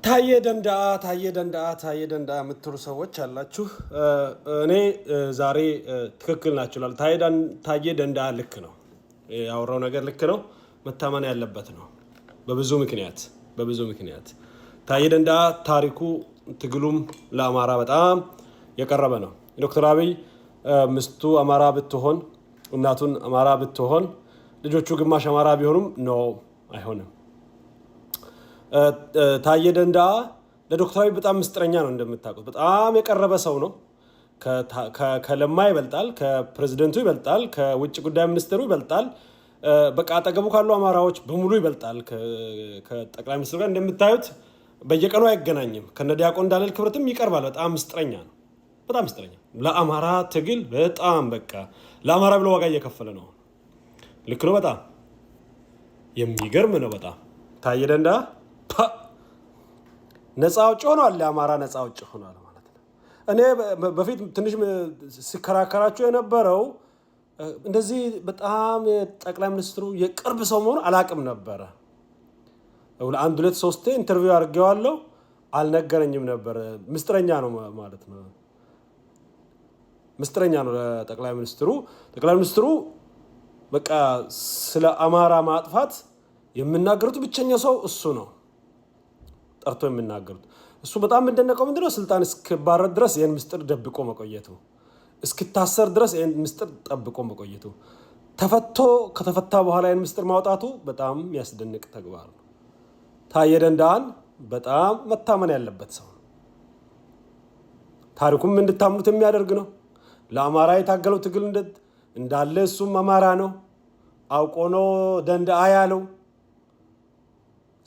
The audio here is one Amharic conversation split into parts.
ታየ ደንዳ የምትሉ ሰዎች አላችሁ። እኔ ዛሬ ትክክል ናችሁ ላል ታየ ደንዳ ልክ ነው። ያወራው ነገር ልክ ነው። መታመን ያለበት ነው። በብዙ ምክንያት ታየ ደንዳ ታሪኩ ትግሉም ለአማራ በጣም የቀረበ ነው። ዶክተር አብይ ምስቱ አማራ ብትሆን እናቱን አማራ ብትሆን ልጆቹ ግማሽ አማራ ቢሆኑም ነው አይሆንም። ታየ ደንዳ ለዶክተር አብይ በጣም ምስጥረኛ ነው። እንደምታውቁት በጣም የቀረበ ሰው ነው። ከለማ ይበልጣል፣ ከፕሬዝዳንቱ ይበልጣል፣ ከውጭ ጉዳይ ሚኒስትሩ ይበልጣል። በቃ አጠገቡ ካሉ አማራዎች በሙሉ ይበልጣል። ከጠቅላይ ሚኒስትሩ ጋር እንደምታዩት በየቀኑ አይገናኝም። ከነ ዲያቆን ዳንኤል ክብረትም ይቀርባል። በጣም ምስጥረኛ ነው። በጣም ምስጥረኛ ለአማራ ትግል በጣም በቃ ለአማራ ብሎ ዋጋ እየከፈለ ነው። ልክ ነው። በጣም የሚገርም ነው። በጣም ታየ ደንዳ ነፃ አውጪ ሆኗል። ለአማራ ነፃ አውጪ ሆኗል ማለት ነው። እኔ በፊት ትንሽ ሲከራከራቸው የነበረው እንደዚህ በጣም ጠቅላይ ሚኒስትሩ የቅርብ ሰው መሆኑ አላቅም ነበረ። አንድ ሁለት ሶስቴ ኢንተርቪው አድርጌዋለሁ፣ አልነገረኝም ነበር። ምስጥረኛ ነው ማለት ነው። ምስጥረኛ ነው ለጠቅላይ ሚኒስትሩ። ጠቅላይ ሚኒስትሩ በቃ ስለ አማራ ማጥፋት የሚናገሩት ብቸኛ ሰው እሱ ነው። ጠርቶ የሚናገሩት እሱ በጣም እንደነቀው ምንድነው ስልጣን እስከባረር ድረስ ይሄን ምስጥር ደብቆ መቆየቱ፣ እስክታሰር ድረስ ይሄን ምስጥር ጠብቆ መቆየቱ፣ ከተፈታ በኋላ ይሄን ምስጥር ማውጣቱ በጣም የሚያስደንቅ ተግባር ነው። ታየ ደንዳን በጣም መታመን ያለበት ሰው ነው። ታሪኩም እንድታምኑት የሚያደርግ ነው። ለአማራ የታገለው ትግል እንዳለ እሱም አማራ ነው። አውቆ ነው ደንዳ ያለው።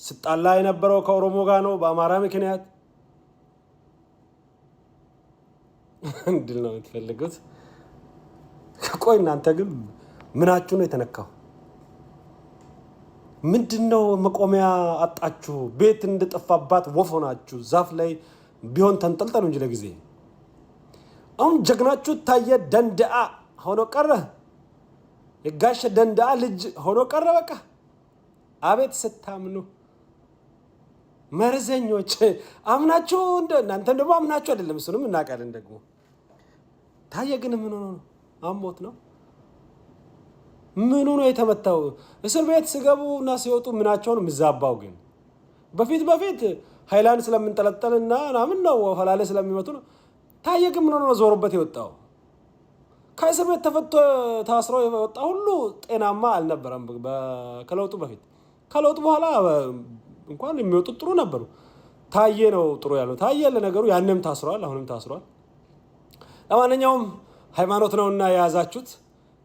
ስጣላ የነበረው ከኦሮሞ ጋር ነው በአማራ ምክንያት። እንድል ነው የምትፈልጉት? ቆይ እናንተ ግን ምናችሁ ነው የተነካው? ምንድነው መቆሚያ አጣችሁ? ቤት እንደጠፋባት ወፍ ሆናችሁ ዛፍ ላይ ቢሆን ተንጠልጠሉ እንጂ ለጊዜ። አሁን ጀግናችሁ ታየ ደንዳ ሆኖ ቀረ። የጋሽ ደንዳ ልጅ ሆኖ ቀረ። በቃ አቤት ስታምኑ መርዘኞች! አምናችሁ እናንተ ደግሞ አምናችሁ አይደለም፣ እሱንም እናውቃለን። ደግሞ ታየ ግን ምን ሆኖ ነው? አሞት ነው? ምኑ ነው የተመታው? እስር ቤት ሲገቡ እና ሲወጡ ምናቸው ነው የሚዛባው? ግን በፊት ሃይላንድ ስለምንጠለጠልና ምናምን ነው ኋላለ ስለሚመቱ ነው። ታየ ግን ምን ሆኖ ነው ዞሮበት የወጣው? ከእስር ቤት ተፈቶ ታስሮ የወጣ ሁሉ ጤናማ አልነበረም ከለውጡ በፊት። ከለውጡ በኋላ እንኳን የሚወጡት ጥሩ ነበሩ። ታየ ነው ጥሩ ያለው። ታየ ለነገሩ ያንም ታስሯል፣ አሁንም ታስሯል። ለማንኛውም ሃይማኖት ነውና የያዛችሁት።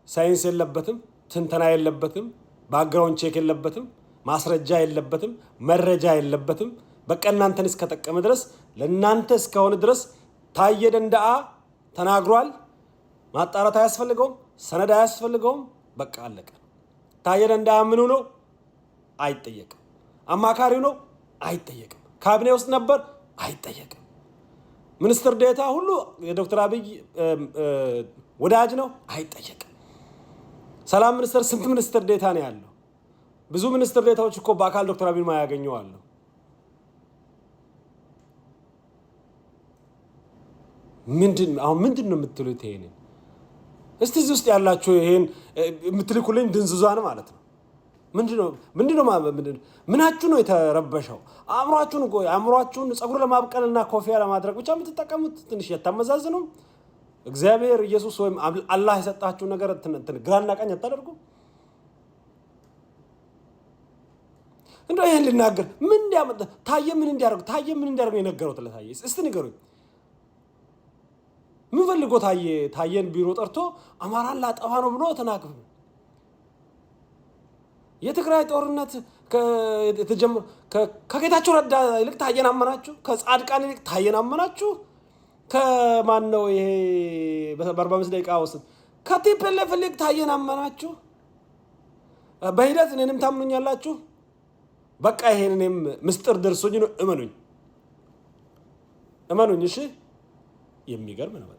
ሳይንስ የለበትም፣ ትንተና የለበትም፣ ባክግራውንድ ቼክ የለበትም፣ ማስረጃ የለበትም፣ መረጃ የለበትም። በቃ እናንተን እስከጠቀመ ድረስ ለእናንተ እስከሆነ ድረስ ታየ ደንዳ ተናግሯል። ማጣራት አያስፈልገውም፣ ሰነድ አያስፈልገውም። በቃ አለቀ። ታየ ደንዳ ምኑ ነው? አይጠየቅም። አማካሪው ነው? አይጠየቅም። ካቢኔ ውስጥ ነበር? አይጠየቅም። ሚኒስትር ዴታ ሁሉ የዶክተር አብይ ወዳጅ ነው? አይጠየቅም። ሰላም ሚኒስትር ስንት ሚኒስትር ዴታ ነው ያለው? ብዙ ሚኒስትር ዴታዎች እኮ በአካል ዶክተር አብይ ማያገኘው አሉ። ምንድን ነው የምትሉት? ይሄንን እስቲ እዚህ ውስጥ ያላችሁ ይሄን የምትልኩልኝ ድንዝዟን ማለት ነው። ምንድነው ምናችሁ ነው የተረበሸው? አእምሯችሁን ጸጉር ለማብቀልና ኮፊያ ለማድረግ ብቻ የምትጠቀሙት ትንሽ ያታመዛዝኑ። እግዚአብሔር ኢየሱስ ወይም አላህ የሰጣችሁ ነገር ግራና ቀኝ አታደርጉ። እንደው ይሄን ልናገር ታየ ምን እንዲያደርግ ነው የነገረው? ለታየ እስቲ ንገሩኝ። ምን ፈልጎ ታየን ቢሮ ጠርቶ አማራን ላጠፋ ነው ብሎ ተናግሮ? የትግራይ ጦርነት ከጌታቸው ረዳ ይልቅ ታየን አመናችሁ? ከጻድቃን ይልቅ ታየን አመናችሁ? ከማን ነው ይሄ በ45 ደቂቃ ውስጥ ከቲፒኤልኤፍ ይልቅ ታየን አመናችሁ? በሂደት እኔንም ታምኑኛላችሁ? በቃ ይሄን እኔም ምስጢር ደርሶኝ ነው። እመኑኝ። እሺ የሚገርም ነው።